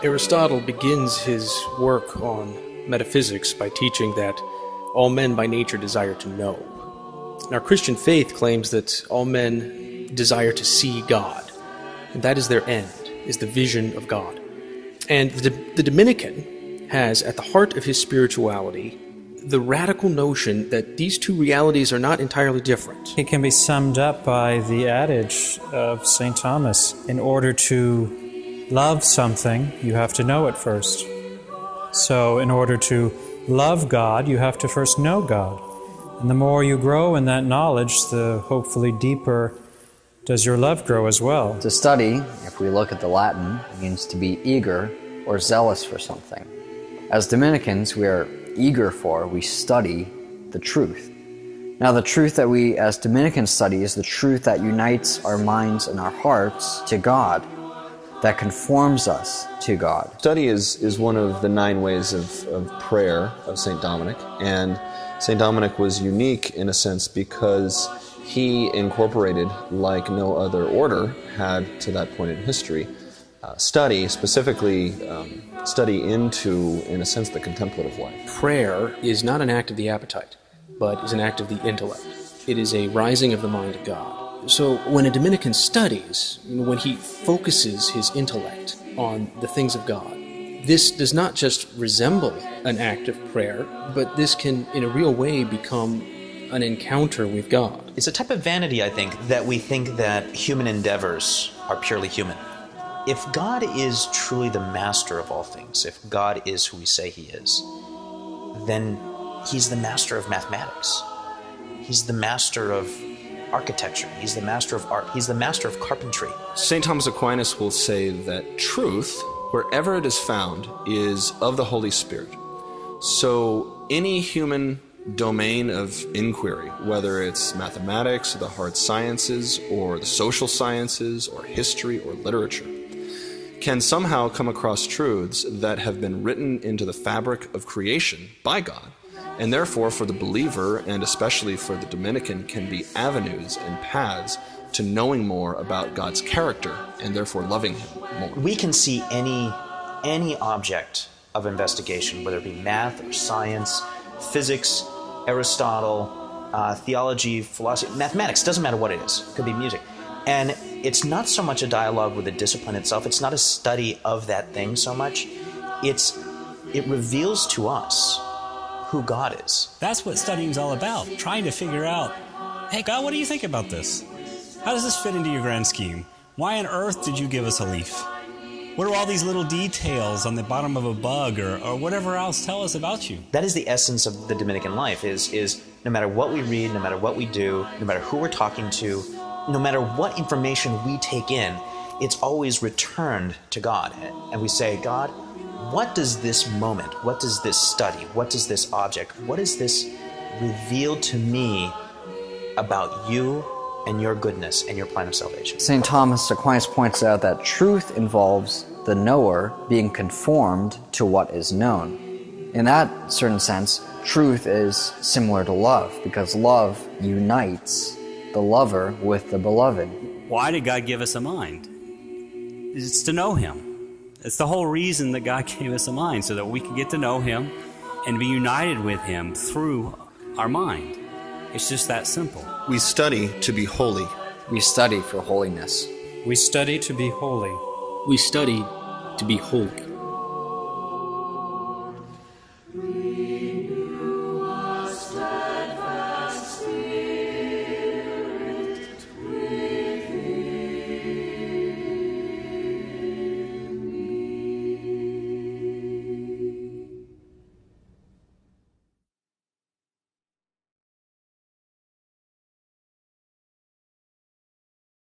Aristotle begins his work on metaphysics by teaching that all men by nature desire to know. Our Christian faith claims that all men desire to see God, and that is their end, is the vision of God. And the Dominican has at the heart of his spirituality the radical notion that these two realities are not entirely different. It can be summed up by the adage of St. Thomas: in order to love something, you have to know it first. So in order to love God, you have to first know God. And the more you grow in that knowledge, the hopefully deeper does your love grow as well. To study, if we look at the Latin, means to be eager or zealous for something. As Dominicans, we are eager for, we study the truth. Now, the truth that we as Dominicans study is the truth that unites our minds and our hearts to God, that conforms us to God. Study is one of the 9 ways of prayer of St. Dominic, and St. Dominic was unique in a sense because he incorporated, like no other order had to that point in history, study, specifically study into, in a sense, the contemplative life. Prayer is not an act of the appetite, but is an act of the intellect. It is a rising of the mind to God. So when a Dominican studies, when he focuses his intellect on the things of God, this does not just resemble an act of prayer, but this can, in a real way, become an encounter with God. It's a type of vanity, I think, that we think that human endeavors are purely human. If God is truly the master of all things, if God is who we say he is, then he's the master of mathematics. He's the master of architecture. He's the master of art. He's the master of carpentry. St. Thomas Aquinas will say that truth, wherever it is found, is of the Holy Spirit. So any human domain of inquiry, whether it's mathematics, or the hard sciences, or the social sciences, or history, or literature, can somehow come across truths that have been written into the fabric of creation by God, and therefore for the believer, and especially for the Dominican, can be avenues and paths to knowing more about God's character, and therefore loving him more. We can see any object of investigation, whether it be math or science, physics, Aristotle, theology, philosophy, mathematics, doesn't matter what it is. It could be music. And it's not so much a dialogue with the discipline itself. It's not a study of that thing so much. It reveals to us who God is. That's what studying's all about, trying to figure out, hey, God, what do you think about this? How does this fit into your grand scheme? Why on earth did you give us a leaf? What do all these little details on the bottom of a bug or whatever else tell us about you? That is the essence of the Dominican life, is no matter what we read, no matter what we do, no matter who we're talking to, no matter what information we take in, it's always returned to God. And we say, God, what does this moment, what does this study, what does this object, what does this reveal to me about you and your goodness and your plan of salvation? St. Thomas Aquinas points out that truth involves the knower being conformed to what is known. In that certain sense, truth is similar to love, because love unites the lover with the beloved. Why did God give us a mind? It's to know him. It's the whole reason that God gave us a mind, so that we can get to know him and be united with him through our mind. It's just that simple. We study to be holy. We study for holiness. We study to be holy. We study to be holy.